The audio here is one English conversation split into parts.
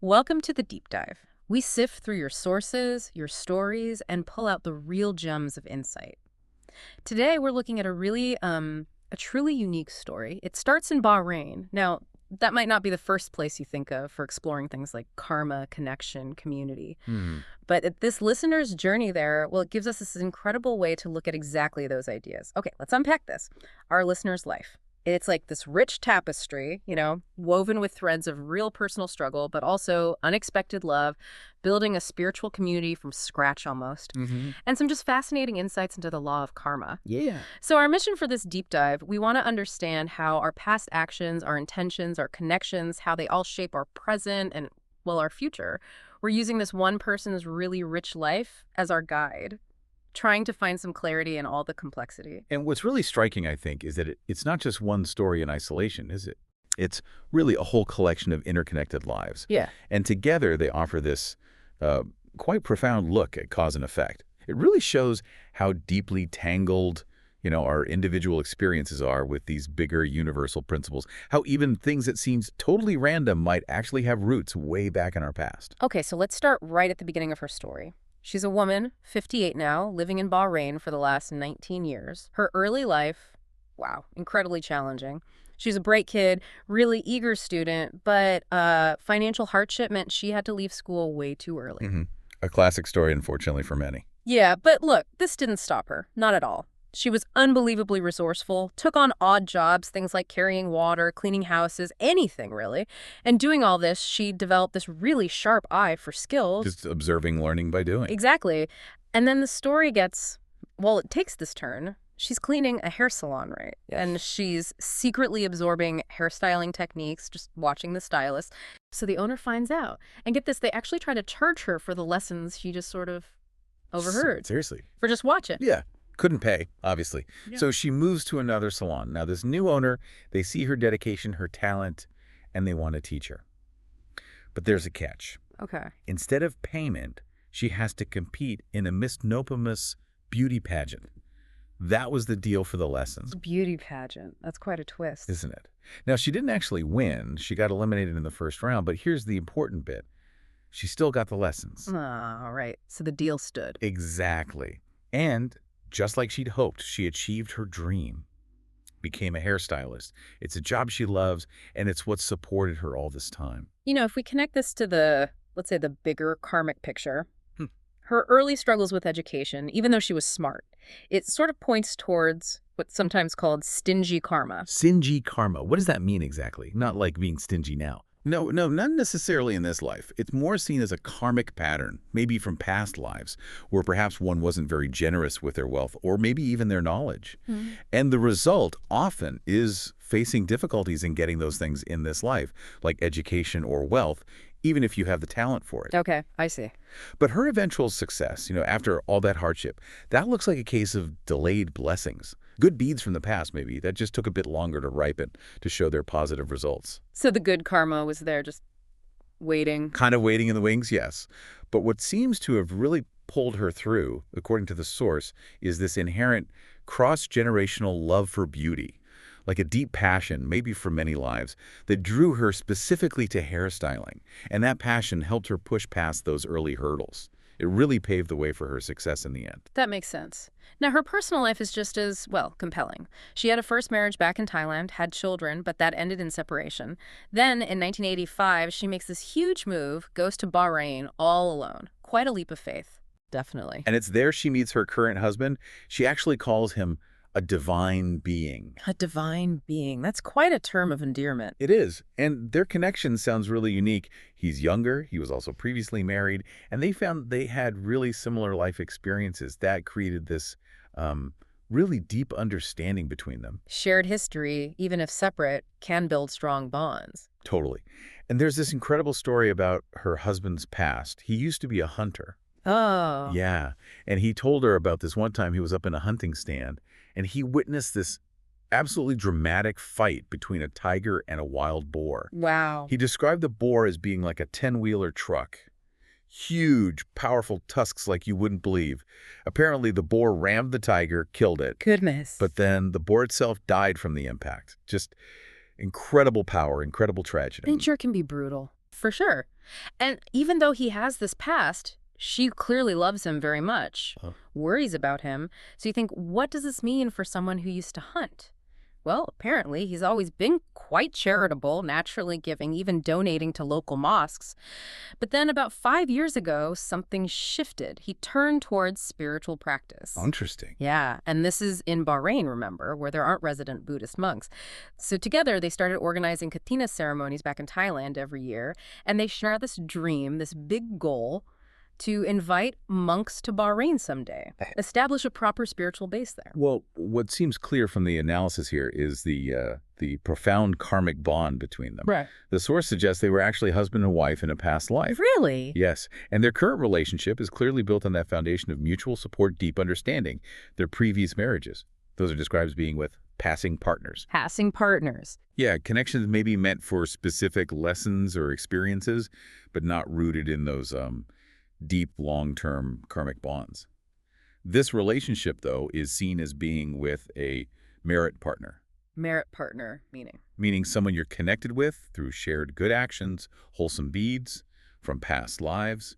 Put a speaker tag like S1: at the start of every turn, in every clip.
S1: Welcome to the Deep Dive. We sift through your sources, your stories, and pull out the real gems of insight. Today, we're looking at a truly unique story. It starts in Bahrain. Now, that might not be the first place you think of for exploring things like karma, connection, community.
S2: Hmm.
S1: This listener's journey there, well, it gives us this incredible way to look at exactly those ideas. Okay, let's unpack this. Our listener's life. It's like this rich tapestry, woven with threads of real personal struggle, but also unexpected love, building a spiritual community from scratch almost,
S2: Mm-hmm.
S1: and some just fascinating insights into the law of karma.
S2: Yeah.
S1: So, our mission for this deep dive, we want to understand how our past actions, our intentions, our connections, how they all shape our present and, well, our future. We're using this one person's really rich life as our guide, trying to find some clarity in all the complexity.
S2: And what's really striking, I think, is that it's not just one story in isolation, is it? It's really a whole collection of interconnected lives.
S1: Yeah.
S2: And together they offer this uh, quite profound look at cause and effect. It really shows how deeply tangled, our individual experiences are with these bigger universal principles, how even things that seem totally random might actually have roots way back in our past.
S1: Okay, so let's start right at the beginning of her story. She's a woman, 58 now, living in Bahrain for the last 19 years. Her early life, wow, incredibly challenging. She's a bright kid, really eager student, but financial hardship meant she had to leave school way too early.
S2: Hmm. A classic story, unfortunately, for many.
S1: Yeah, but look, this didn't stop her. Not at all. She was unbelievably resourceful, took on odd jobs, things like carrying water, cleaning houses, anything really. And doing all this, she developed this really sharp eye for skills.
S2: Just observing, learning by doing.
S1: Exactly. And then the story gets, well, it takes this turn. She's cleaning a hair salon, right? And she's secretly absorbing hairstyling techniques, just watching the stylist. So the owner finds out. And get this, they actually try to charge her for the lessons she just sort of overheard.
S2: Seriously.
S1: For just watching.
S2: Yeah. Couldn't pay, obviously.
S1: Yeah.
S2: So she moves to another salon. Now, this new owner, they see her dedication, her talent, and they want to teach her. But there's a catch.
S1: Okay.
S2: Instead of payment, she has to compete in a misnomerous beauty pageant. That was the deal for the lessons,
S1: Beauty pageant. That's quite a twist.
S2: isn't it? Now, she didn't actually win. She got eliminated in the first round, but here's the important bit. She still got the lessons.
S1: Ah, right. So the deal stood.
S2: Exactly. And just like she'd hoped, she achieved her dream, became a hairstylist. It's a job she loves, and it's what supported her all this time.
S1: If we connect this to let's say, the bigger karmic picture,
S2: Hmm.
S1: her early struggles with education, even though she was smart, it sort of points towards what's sometimes called stingy karma.
S2: Stingy karma. What does that mean exactly? Not like being stingy now. No, not necessarily in this life. It's more seen as a karmic pattern, maybe from past lives, where perhaps one wasn't very generous with their wealth or maybe even their knowledge.
S1: Hmm.
S2: And the result often is facing difficulties in getting those things in this life, like education or wealth, even if you have the talent for it.
S1: Okay, I see.
S2: But her eventual success, after all that hardship, that looks like a case of delayed blessings. Good deeds from the past, maybe, that just took a bit longer to ripen to show their positive results.
S1: So the good karma was there just waiting.
S2: Kind of waiting in the wings, yes. But what seems to have really pulled her through, according to the source, is this inherent cross-generational love for beauty, like a deep passion, maybe for many lives, that drew her specifically to hairstyling. And that passion helped her push past those early hurdles. It really paved the way for her success in the end.
S1: That makes sense. Now, her personal life is just as, well, compelling. She had a first marriage back in Thailand, had children, but that ended in separation. Then, in 1985, she makes this huge move, goes to Bahrain all alone. Quite a leap of faith. Definitely.
S2: And it's there she meets her current husband. She actually calls him a divine being.
S1: A divine being. That's quite a term of endearment.
S2: It is. And their connection sounds really unique. He's younger. He was also previously married. And they found they had really similar life experiences. That created this really deep understanding between them.
S1: Shared history, even if separate, can build strong bonds.
S2: Totally. And there's this incredible story about her husband's past. He used to be a hunter.
S1: Oh.
S2: Yeah. And he told her about this one time he was up in a hunting stand and he witnessed this absolutely dramatic fight between a tiger and a wild boar.
S1: Wow.
S2: He described the boar as being like a 10-wheeler truck. Huge, powerful tusks like you wouldn't believe. Apparently, the boar rammed the tiger, killed it,
S1: Goodness.
S2: but then the boar itself died from the impact. Just incredible power, incredible tragedy.
S1: nature can be brutal. For sure. And even though he has this past, she clearly loves him very much,
S2: Oh.
S1: worries about him. So you think, what does this mean for someone who used to hunt? Well, apparently he's always been quite charitable, naturally giving, even donating to local mosques. But then about 5 years ago, something shifted. He turned towards spiritual practice.
S2: Interesting.
S1: Yeah, and this is in Bahrain, remember, where there aren't resident Buddhist monks. So together, they started organizing Katina ceremonies back in Thailand every year, and they share this dream, this big goal, to invite monks to Bahrain someday, establish a proper spiritual base there.
S2: Well, what seems clear from the analysis here is the profound karmic bond between them.
S1: Right.
S2: The source suggests they were actually husband and wife in a past life.
S1: Really?
S2: Yes, and their current relationship is clearly built on that foundation of mutual support, deep understanding. Their previous marriages, those are described as being with passing partners.
S1: Passing partners.
S2: Yeah, connections may be meant for specific lessons or experiences, but not rooted in those deep, long-term karmic bonds. This relationship, though, is seen as being with a merit partner,
S1: Merit partner, meaning.
S2: meaning someone you're connected with through shared good actions, wholesome deeds from past lives.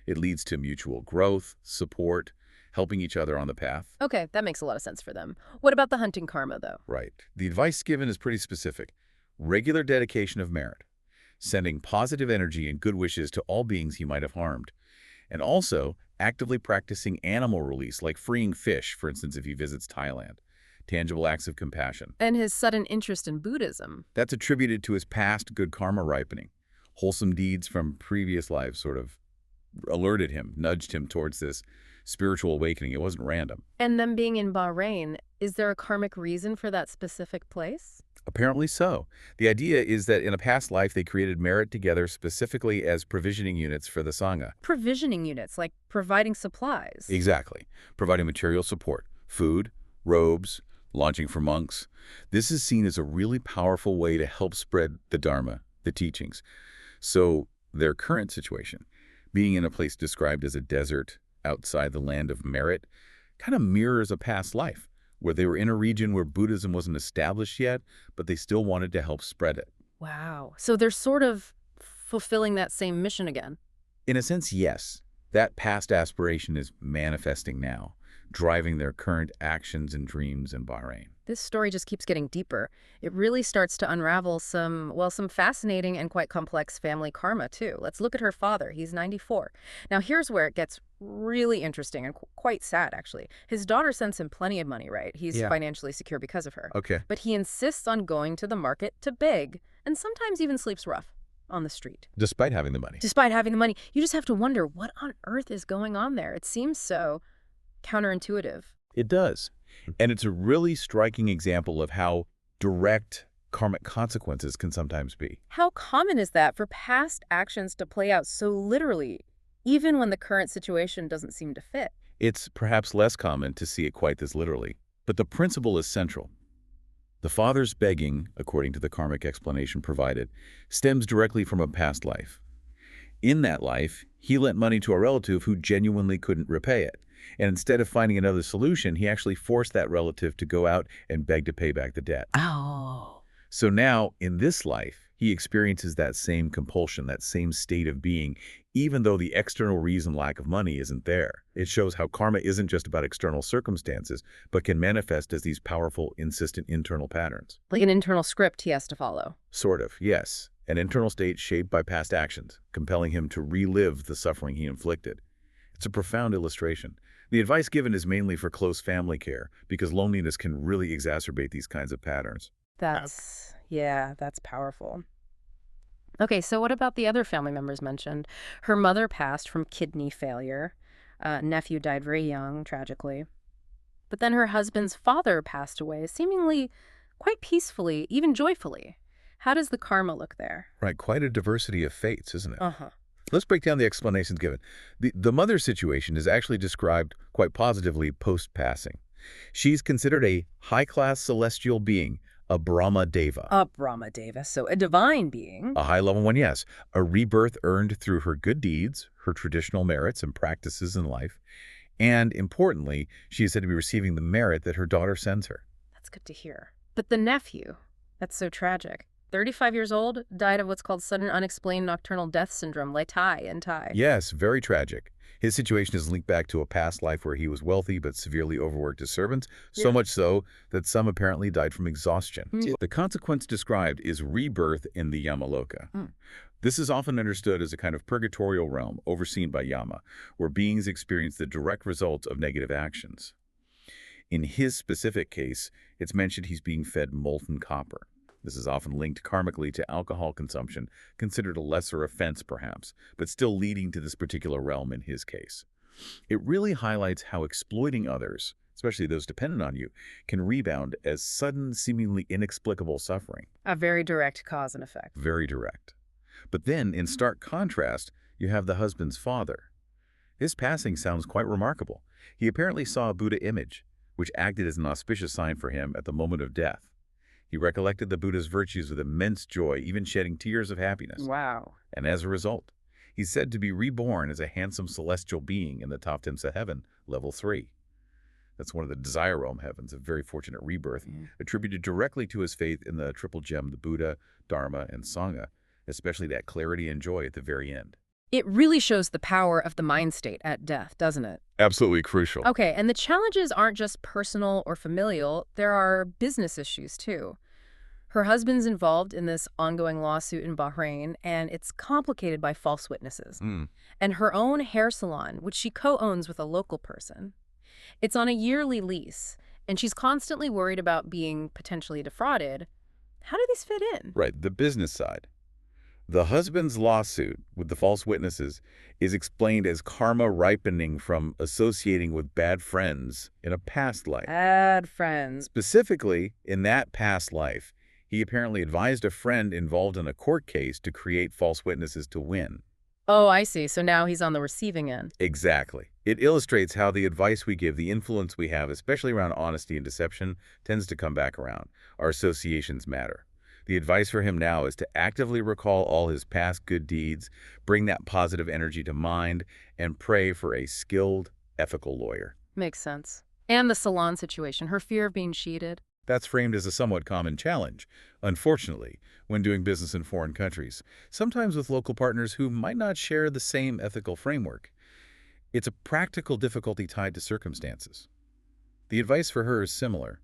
S2: It leads to mutual growth, support, helping each other on the path.
S1: Okay, that makes a lot of sense for them. What about the hunting karma, though?
S2: Right. The advice given is pretty specific. Regular dedication of merit, sending positive energy and good wishes to all beings he might have harmed, and also actively practicing animal release, like freeing fish, for instance, if he visits Thailand. Tangible acts of compassion.
S1: And his sudden interest in Buddhism.
S2: That's attributed to his past good karma ripening. Wholesome deeds from previous lives sort of alerted him, nudged him towards this spiritual awakening. It wasn't random.
S1: And them being in Bahrain, is there a karmic reason for that specific place?
S2: Apparently so. The idea is that in a past life, they created merit together specifically as provisioning units for the Sangha.
S1: Provisioning units, like providing supplies.
S2: Exactly. Providing material support, food, robes, launching for monks. This is seen as a really powerful way to help spread the Dharma, the teachings. So their current situation, being in a place described as a desert outside the land of merit, kind of mirrors a past life, where they were in a region where Buddhism wasn't established yet, but they still wanted to help spread it.
S1: Wow. So they're sort of fulfilling that same mission again.
S2: In a sense, yes. That past aspiration is manifesting now, driving their current actions and dreams in Bahrain.
S1: This story just keeps getting deeper. It really starts to unravel some fascinating and quite complex family karma, too. Let's look at her father. He's 94. Now, here's where it gets really interesting and quite sad, actually. His daughter sends him plenty of money, right? He's financially secure because of her.
S2: Okay.
S1: But he insists on going to the market to beg, and sometimes even sleeps rough on the street.
S2: Despite having the money.
S1: Despite having the money, you just have to wonder, what on earth is going on there? It seems so counterintuitive.
S2: It does. And it's a really striking example of how direct karmic consequences can sometimes be.
S1: How common is that for past actions to play out so literally, even when the current situation doesn't seem to fit?
S2: It's perhaps less common to see it quite this literally, but the principle is central. The father's begging, according to the karmic explanation provided, stems directly from a past life. In that life, he lent money to a relative who genuinely couldn't repay it. And instead of finding another solution, he actually forced that relative to go out and beg to pay back the debt.
S1: Oh.
S2: So now, in this life, he experiences that same compulsion, that same state of being, even though the external reason, lack of money, isn't there. It shows how karma isn't just about external circumstances, but can manifest as these powerful, insistent internal patterns.
S1: Like an internal script he has to follow.
S2: Sort of, yes. An internal state shaped by past actions, compelling him to relive the suffering he inflicted. It's a profound illustration. The advice given is mainly for close family care, because loneliness can really exacerbate these kinds of patterns.
S1: That's powerful. Okay, so what about the other family members mentioned? Her mother passed from kidney failure. Nephew died very young, tragically. But then her husband's father passed away, seemingly quite peacefully, even joyfully. How does the karma look there?
S2: Right, quite a diversity of fates, isn't it?
S1: Uh-huh.
S2: Let's break down the explanations given. The mother's situation is actually described quite positively post-passing. She's considered a high-class celestial being, a Brahma Deva.
S1: A Brahma Deva, so a divine being.
S2: A high-level one, yes. A rebirth earned through her good deeds, her traditional merits and practices in life. And importantly, she is said to be receiving the merit that her daughter sends her.
S1: That's good to hear. But the nephew, that's so tragic. 35 years old, died of what's called sudden unexplained nocturnal death syndrome, like Thai in Thai.
S2: Yes, very tragic. His situation is linked back to a past life where he was wealthy but severely overworked as servant, so
S1: Yeah.
S2: much so that some apparently died from exhaustion.
S1: Mm.
S2: The consequence described is rebirth in the Yamaloka.
S1: Mm.
S2: This is often understood as a kind of purgatorial realm overseen by Yama, where beings experience the direct results of negative actions. In his specific case, it's mentioned he's being fed molten copper. This is often linked karmically to alcohol consumption, considered a lesser offense perhaps, but still leading to this particular realm in his case. It really highlights how exploiting others, especially those dependent on you, can rebound as sudden, seemingly inexplicable suffering.
S1: A very direct cause and effect.
S2: Very direct. But then, in stark contrast, you have the husband's father. His passing sounds quite remarkable. He apparently saw a Buddha image, which acted as an auspicious sign for him at the moment of death. He recollected the Buddha's virtues with immense joy, even shedding tears of happiness.
S1: Wow.
S2: And as a result, he's said to be reborn as a handsome celestial being in the top tenths of heaven, level 3. That's one of the desire realm heavens, a very fortunate rebirth, attributed directly to his faith in the triple gem, the Buddha, Dharma, and Sangha, especially that clarity and joy at the very end.
S1: It really shows the power of the mind state at death, doesn't it?
S2: Absolutely crucial.
S1: Okay, and the challenges aren't just personal or familial, there are business issues too. Her husband's involved in this ongoing lawsuit in Bahrain, and it's complicated by false witnesses. And her own hair salon, which she co-owns with a local person, it's on a yearly lease, and she's constantly worried about being potentially defrauded. How do these fit in?
S2: Right, the business side. The husband's lawsuit with the false witnesses is explained as karma ripening from associating with bad friends in a past life.
S1: Bad friends.
S2: Specifically, in that past life, he apparently advised a friend involved in a court case to create false witnesses to win.
S1: Oh, I see. So now he's on the receiving end.
S2: Exactly. It illustrates how the advice we give, the influence we have, especially around honesty and deception, tends to come back around. Our associations matter. The advice for him now is to actively recall all his past good deeds, bring that positive energy to mind, and pray for a skilled, ethical lawyer.
S1: Makes sense. And the salon situation, her fear of being cheated.
S2: That's framed as a somewhat common challenge, unfortunately, when doing business in foreign countries, sometimes with local partners who might not share the same ethical framework. It's a practical difficulty tied to circumstances. The advice for her is similar.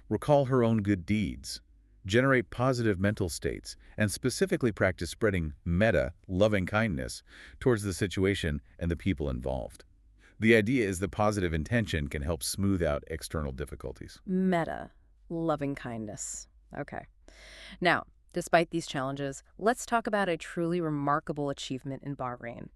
S2: Recall her own good deeds. Generate positive mental states, and specifically practice spreading metta, loving kindness, towards the situation and the people involved. The idea is that positive intention can help smooth out external difficulties.
S1: Metta, loving kindness. Okay. Now, despite these challenges, let's talk about a truly remarkable achievement in Bahrain.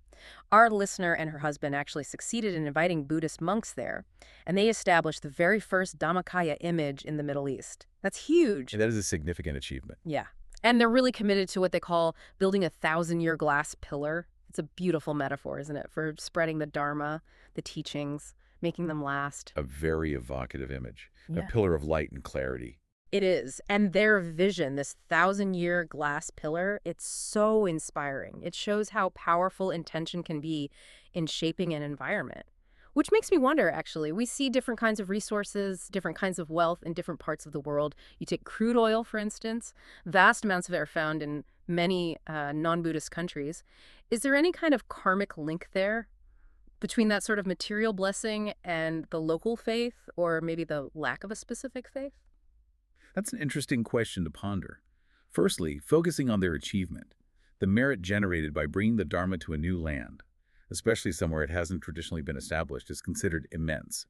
S1: Our listener and her husband actually succeeded in inviting Buddhist monks there, and they established the very first Dhammakaya image in the Middle East. That's huge.
S2: And that is a significant achievement.
S1: Yeah. And they're really committed to what they call building a 1,000-year glass pillar. It's a beautiful metaphor, isn't it, for spreading the Dharma, the teachings, making them last.
S2: A very evocative image.
S1: Yeah.
S2: A pillar of light and clarity.
S1: It is. And their vision, this 1,000-year glass pillar, it's so inspiring. It shows how powerful intention can be in shaping an environment. Which makes me wonder, actually. We see different kinds of resources, different kinds of wealth in different parts of the world. You take crude oil, for instance. Vast amounts of it are found in many non-Buddhist countries. Is there any kind of karmic link there between that sort of material blessing and the local faith, or maybe the lack of a specific faith?
S2: That's an interesting question to ponder. Firstly, focusing on their achievement, the merit generated by bringing the Dharma to a new land, especially somewhere it hasn't traditionally been established, is considered immense.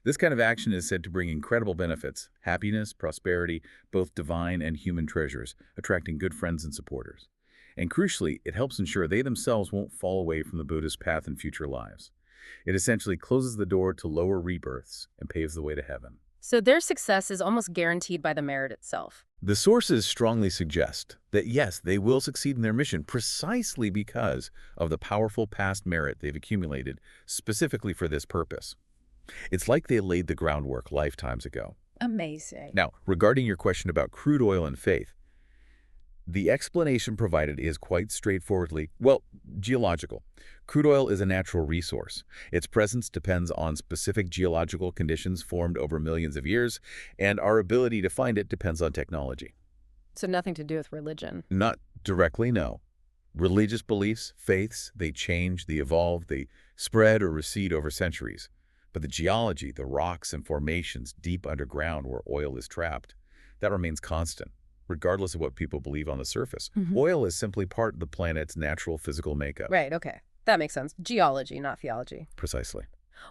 S2: This kind of action is said to bring incredible benefits, happiness, prosperity, both divine and human treasures, attracting good friends and supporters. And crucially, it helps ensure they themselves won't fall away from the Buddhist path in future lives. It essentially closes the door to lower rebirths and paves the way to heaven.
S1: So their success is almost guaranteed by the merit itself.
S2: The sources strongly suggest that yes, they will succeed in their mission precisely because of the powerful past merit they've accumulated specifically for this purpose. It's like they laid the groundwork lifetimes ago.
S1: Amazing.
S2: Now, regarding your question about crude oil and faith, the explanation provided is quite straightforwardly, well, geological. Crude oil is a natural resource. Its presence depends on specific geological conditions formed over millions of years, and our ability to find it depends on technology.
S1: So nothing to do with religion.
S2: Not directly, no. Religious beliefs, faiths, they change, they evolve, they spread or recede over centuries. But the geology, the rocks and formations deep underground where oil is trapped, that remains constant, regardless of what people believe on the surface.
S1: Mhm.
S2: Oil is simply part of the planet's natural physical makeup.
S1: Right, okay. That makes sense. Geology, not theology.
S2: Precisely.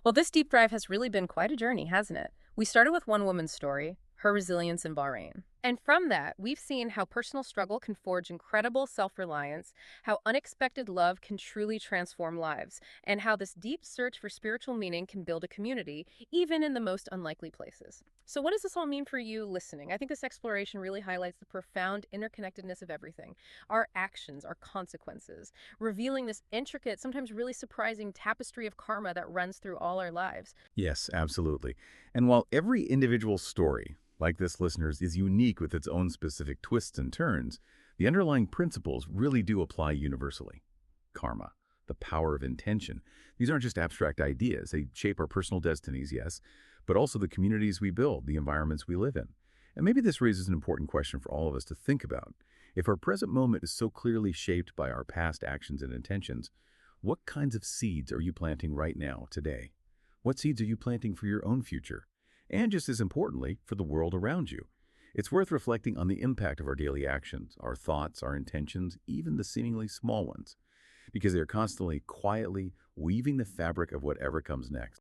S1: Well, this deep dive has really been quite a journey, hasn't it? We started with one woman's story, her resilience in Bahrain. And from that, we've seen how personal struggle can forge incredible self-reliance, how unexpected love can truly transform lives, and how this deep search for spiritual meaning can build a community, even in the most unlikely places. So what does this all mean for you listening? I think this exploration really highlights the profound interconnectedness of everything, our actions, our consequences, revealing this intricate, sometimes really surprising tapestry of karma that runs through all our lives.
S2: Yes, absolutely. And while every individual story, like this listener's, is unique with its own specific twists and turns, the underlying principles really do apply universally. Karma, the power of intention. These aren't just abstract ideas. They shape our personal destinies, yes, but also the communities we build, the environments we live in. And maybe this raises an important question for all of us to think about. If our present moment is so clearly shaped by our past actions and intentions, what kinds of seeds are you planting right now, today? What seeds are you planting for your own future? And just as importantly, for the world around you. It's worth reflecting on the impact of our daily actions, our thoughts, our intentions, even the seemingly small ones, because they're constantly, quietly weaving the fabric of whatever comes next.